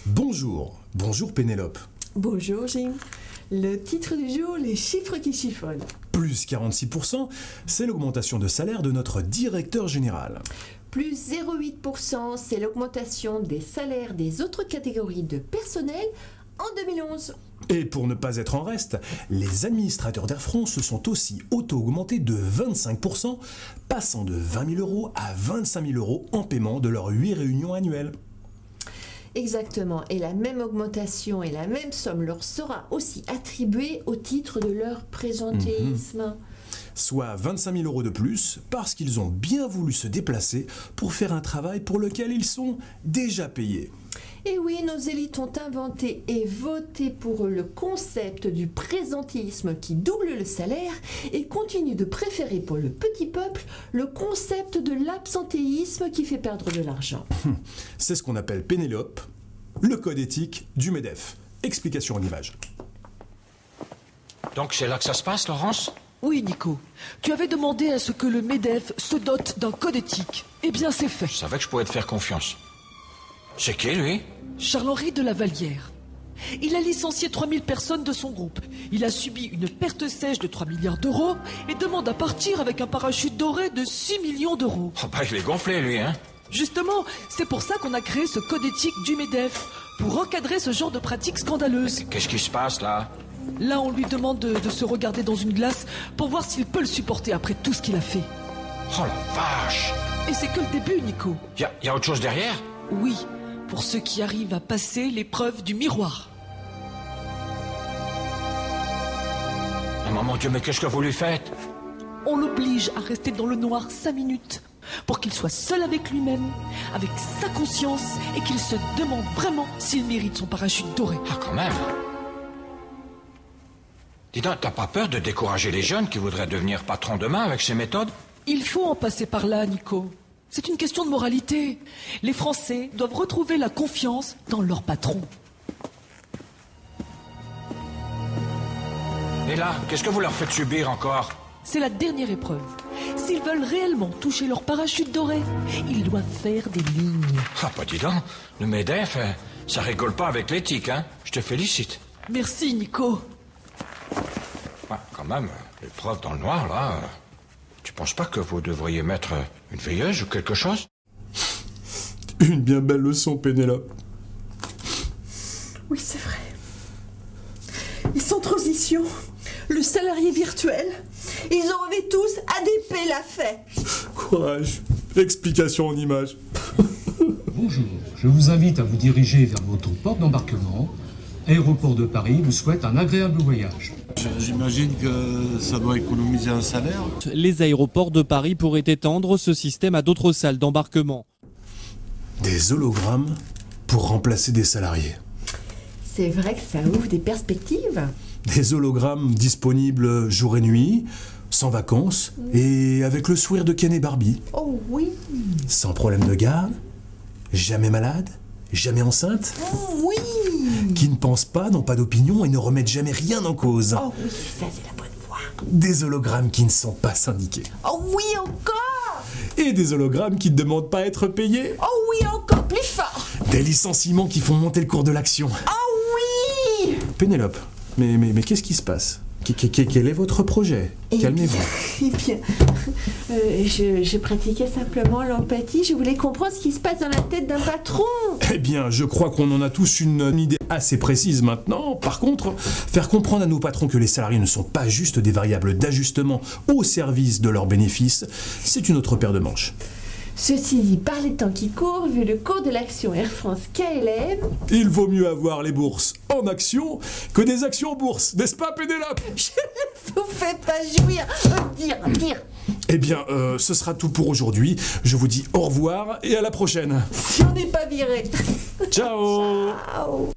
Bonjour Pénélope. Bonjour Jim. Le titre du jour, les chiffres qui chiffonnent. Plus 46%, c'est l'augmentation de salaire de notre directeur général. Plus 0,8%, c'est l'augmentation des salaires des autres catégories de personnel en 2011. Et pour ne pas être en reste, les administrateurs d'Air France se sont aussi auto-augmentés de 25%, passant de 20 000 € à 25 000 € en paiement de leurs 8 réunions annuelles. Exactement, et la même augmentation et la même somme leur sera aussi attribuée au titre de leur présentéisme. Soit 25 000 € de plus parce qu'ils ont bien voulu se déplacer pour faire un travail pour lequel ils sont déjà payés. Et oui, nos élites ont inventé et voté pour le concept du présentéisme qui double le salaire et continuent de préférer pour le petit peuple le concept de l'absentéisme qui fait perdre de l'argent. C'est ce qu'on appelle Pénélope, le code éthique du MEDEF. Explication en image. Donc c'est là que ça se passe, Laurence ? Oui, Nico. Tu avais demandé à ce que le MEDEF se dote d'un code éthique. Eh bien, c'est fait. Je savais que je pouvais te faire confiance. C'est qui, lui ? Charles-Henri de la Vallière. Il a licencié 3000 personnes de son groupe. Il a subi une perte sèche de 3 milliards d'euros et demande à partir avec un parachute doré de 6 millions d'euros. Oh bah, il est gonflé, lui, hein ? Justement, c'est pour ça qu'on a créé ce code éthique du MEDEF, pour encadrer ce genre de pratiques scandaleuses. Qu'est-ce qui se passe, là ? Là, on lui demande de se regarder dans une glace pour voir s'il peut le supporter après tout ce qu'il a fait. Oh la vache ! Et c'est que le début, Nico. Y a autre chose derrière ? Oui, pour ceux qui arrivent à passer l'épreuve du miroir. Oh mon Dieu, mais qu'est-ce que vous lui faites ? On l'oblige à rester dans le noir 5 minutes pour qu'il soit seul avec lui-même, avec sa conscience et qu'il se demande vraiment s'il mérite son parachute doré. Ah, quand même ! Dis donc, t'as pas peur de décourager les jeunes qui voudraient devenir patrons demain avec ces méthodes ? Il faut en passer par là, Nico. C'est une question de moralité. Les Français doivent retrouver la confiance dans leur patron. Et là, qu'est-ce que vous leur faites subir encore ? C'est la dernière épreuve. S'ils veulent réellement toucher leur parachute doré, ils doivent faire des lignes. Ah, bah dis donc, le MEDEF, ça rigole pas avec l'éthique, hein ? Je te félicite. Merci, Nico. Ouais, quand même, l'épreuve dans le noir, là... Tu penses pas que vous devriez mettre une veilleuse ou quelque chose ? Une bien belle leçon, Pénélope. Oui, c'est vrai. Ils sont en transition. Le salarié virtuel. Ils ont envie tous ADP l'a fait. Courage. Explication en image. Bonjour, je vous invite à vous diriger vers votre porte d'embarquement. Aéroport de Paris vous souhaite un agréable voyage. J'imagine que ça doit économiser un salaire. Les aéroports de Paris pourraient étendre ce système à d'autres salles d'embarquement. Des hologrammes pour remplacer des salariés. C'est vrai que ça ouvre des perspectives. Des hologrammes disponibles jour et nuit, sans vacances et avec le sourire de Ken et Barbie. Oh oui. Sans problème de garde, jamais malade, jamais enceinte. Oh oui. Qui ne pensent pas, n'ont pas d'opinion et ne remettent jamais rien en cause. Oh oui, ça c'est la bonne voie. Des hologrammes qui ne sont pas syndiqués. Oh oui, encore. Et des hologrammes qui ne demandent pas à être payés. Oh oui, encore plus fort. Des licenciements qui font monter le cours de l'action. Oh oui. Pénélope, mais qu'est-ce qui se passe ? Quel est votre projet ? Calmez-vous. Eh bien, je pratiquais simplement l'empathie. Je voulais comprendre ce qui se passe dans la tête d'un patron. Eh bien, je crois qu'on en a tous une idée assez précise maintenant. Par contre, faire comprendre à nos patrons que les salariés ne sont pas juste des variables d'ajustement au service de leurs bénéfices, c'est une autre paire de manches. Ceci dit, par les temps qui courent, vu le cours de l'action Air France KLM... Il vaut mieux avoir les bourses en action que des actions en bourse, n'est-ce pas, Pénélope ? Je ne vous fais pas jouir. Dire. Eh bien, ce sera tout pour aujourd'hui. Je vous dis au revoir et à la prochaine. Si on n'est pas viré. Ciao. Ciao.